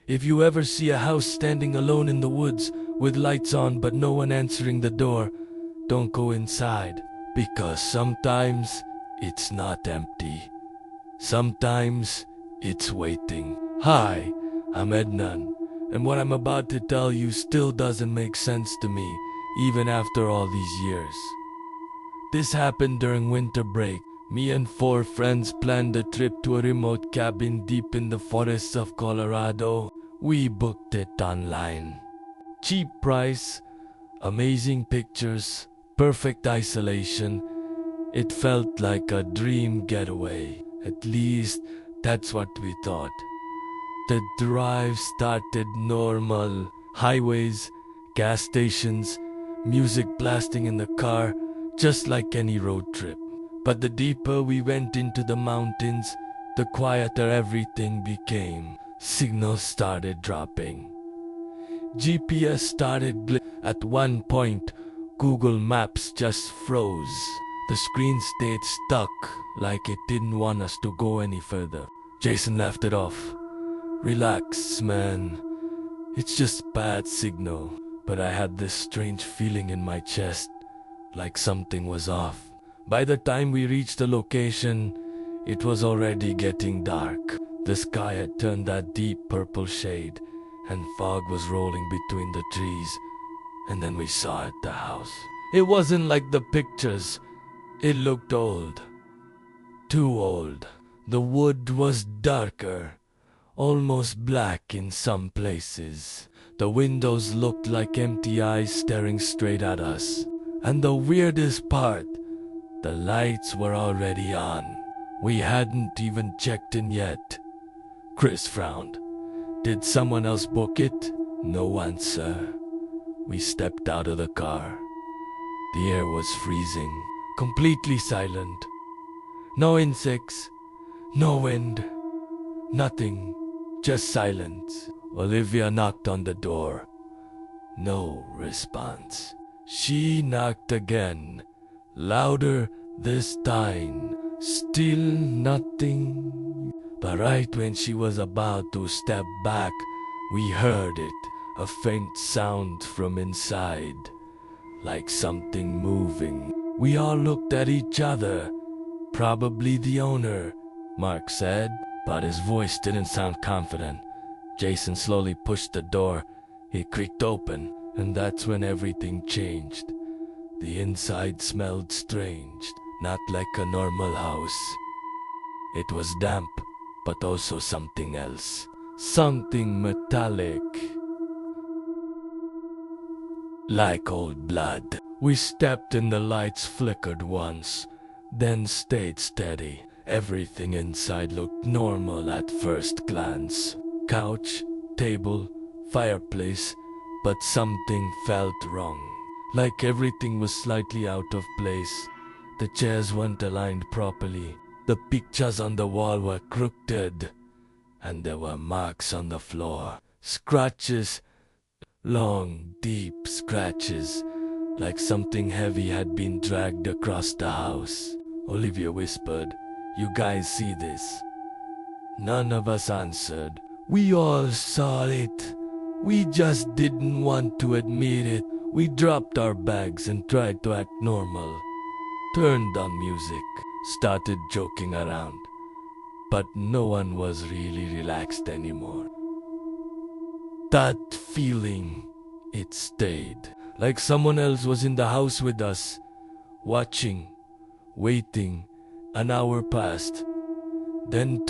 If you ever see a house standing alone in the woods with lights on but no one answering the door, don't go inside, because sometimes it's not empty. Sometimes it's waiting. Hi, I'm Ednan, and what I'm about to tell you still doesn't make sense to me, even after all these years. This happened during winter break. Me and 4 friends planned a trip to a remote cabin deep in the forests of Colorado. We booked it online. Cheap price, amazing pictures, perfect isolation. It felt like a dream getaway. At least, that's what we thought. The drive started normal. Highways, gas stations, music blasting in the car, just like any road trip. But the deeper we went into the mountains, the quieter everything became. Signals started dropping. GPS started blinking. At one point, Google Maps just froze. The screen stayed stuck, like it didn't want us to go any further. Jason laughed it off. Relax, man. It's just bad signal. But I had this strange feeling in my chest, like something was off. By the time we reached the location, it was already getting dark. The sky had turned that deep purple shade, and fog was rolling between the trees. And then we saw it, the house. It wasn't like the pictures. It looked old. Too old. The wood was darker, almost black in some places. The windows looked like empty eyes staring straight at us. And the weirdest part, the lights were already on. We hadn't even checked in yet. Chris frowned. Did someone else book it? No answer. We stepped out of the car. The air was freezing, completely silent. No insects, no wind, nothing, just silence. Olivia knocked on the door. No response. She knocked again. Louder this time. Still nothing. But right when she was about to step back, we heard it. A faint sound from inside. Like something moving. We all looked at each other. Probably the owner, Mark said. But his voice didn't sound confident. Jason slowly pushed the door. It creaked open, and that's when everything changed. The inside smelled strange, not like a normal house. It was damp, but also something else. Something metallic. Like old blood. We stepped and the lights flickered once, then stayed steady. Everything inside looked normal at first glance. Couch, table, fireplace, but something felt wrong. Like everything was slightly out of place. The chairs weren't aligned properly. The pictures on the wall were crooked. And there were marks on the floor. Scratches. Long, deep scratches. Like something heavy had been dragged across the house. Olivia whispered, "You guys see this?" None of us answered. We all saw it. We just didn't want to admit it. We dropped our bags and tried to act normal. Turned on music, started joking around. But no one was really relaxed anymore. That feeling, it stayed. Like someone else was in the house with us, watching, waiting. An hour passed. Then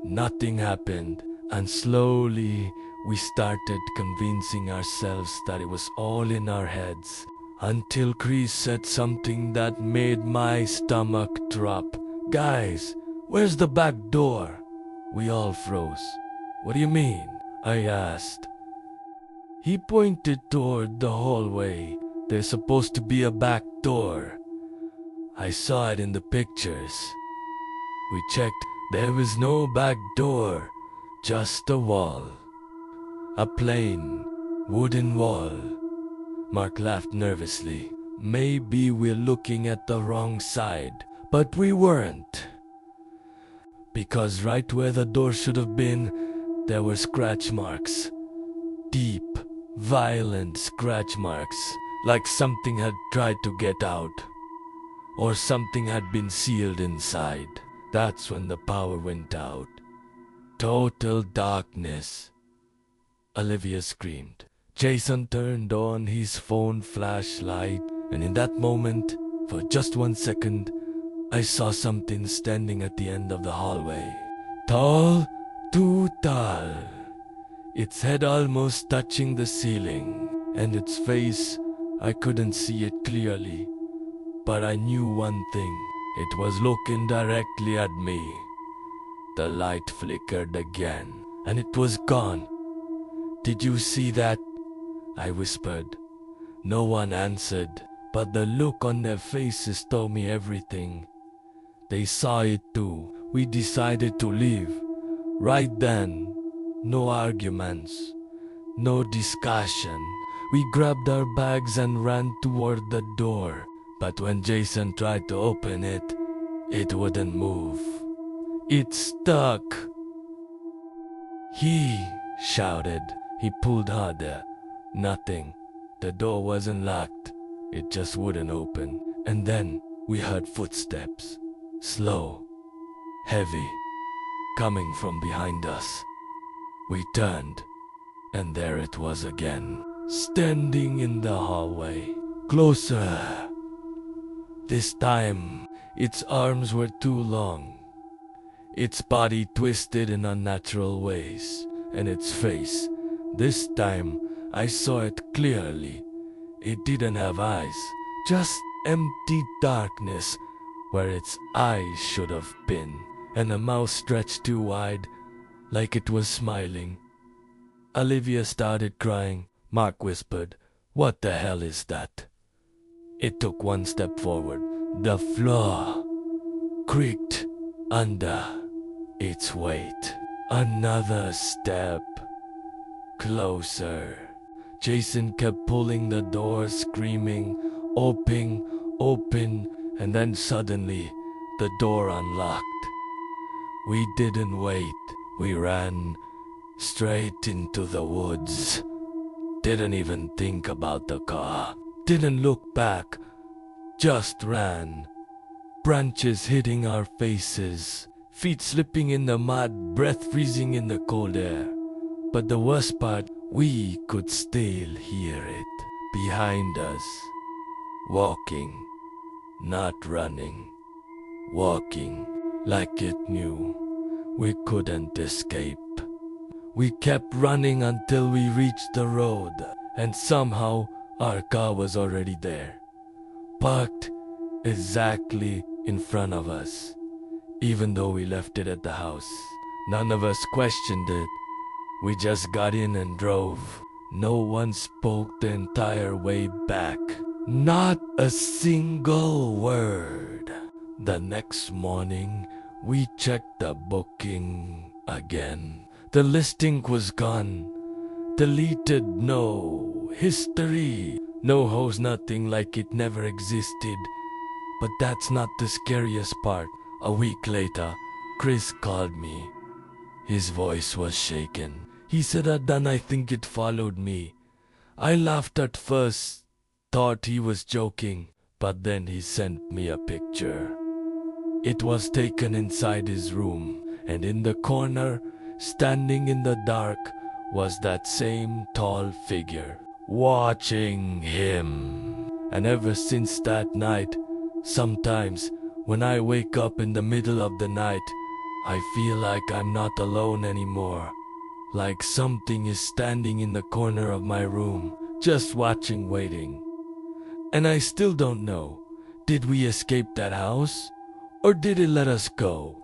nothing happened. And slowly, we started convincing ourselves that it was all in our heads. Until Chris said something that made my stomach drop. "Guys, where's the back door?" We all froze. "What do you mean?" I asked. He pointed toward the hallway. "There's supposed to be a back door. I saw it in the pictures." We checked. There was no back door. Just a wall. A plain, wooden wall. Mark laughed nervously. "Maybe we're looking at the wrong side." But we weren't. Because right where the door should have been, There were scratch marks. Deep, violent scratch marks, like something had tried to get out, or something had been sealed inside. That's when the power went out. Total darkness. Olivia screamed. Jason turned on his phone flashlight, and in that moment, for just 1 second, I saw something standing at the end of the hallway. Tall, too tall. Its head almost touching the ceiling, and its face, I couldn't see it clearly. But I knew one thing. It was looking directly at me. The light flickered again, and it was gone. "Did you see that?" I whispered. No one answered, but the look on their faces told me everything. They saw it too. We decided to leave. Right then, no arguments, no discussion. We grabbed our bags and ran toward the door. But when Jason tried to open it, it wouldn't move. It stuck. He shouted. He pulled harder. Nothing. The door wasn't locked. It just wouldn't open. And then we heard footsteps. Slow, heavy, coming from behind us. We turned, and there it was again, standing in the hallway. Closer. This time, its arms were too long. Its body twisted in unnatural ways, and its face, this time, I saw it clearly. It didn't have eyes, just empty darkness where its eyes should have been, and a mouth stretched too wide, like it was smiling. Olivia started crying. Mark whispered, "What the hell is that?" It took 1 step forward. The floor creaked under its weight. Another step. Closer. Jason kept pulling the door, screaming, "Open, open," and then suddenly the door unlocked. We didn't wait. We ran straight into the woods. Didn't even think about the car. Didn't look back. Just ran. Branches hitting our faces. Feet slipping in the mud, breath freezing in the cold air. But the worst part, we could still hear it behind us. Walking, not running. Walking like it knew we couldn't escape. We kept running until we reached the road, and somehow our car was already there, parked exactly in front of us. Even though we left it at the house, none of us questioned it. We just got in and drove. No one spoke the entire way back. Not a single word. The next morning, we checked the booking again. The listing was gone. Deleted, no history. No host, nothing, like it never existed. But that's not the scariest part. A week later, Chris called me. His voice was shaken. He said, "Adan, I think it followed me." I laughed at first, thought he was joking, but then he sent me a picture. It was taken inside his room, and in the corner, standing in the dark, was that same tall figure, watching him. And ever since that night, sometimes when I wake up in the middle of the night, I feel like I'm not alone anymore. Like something is standing in the corner of my room, just watching, waiting. And I still don't know, did we escape that house? Or did it let us go?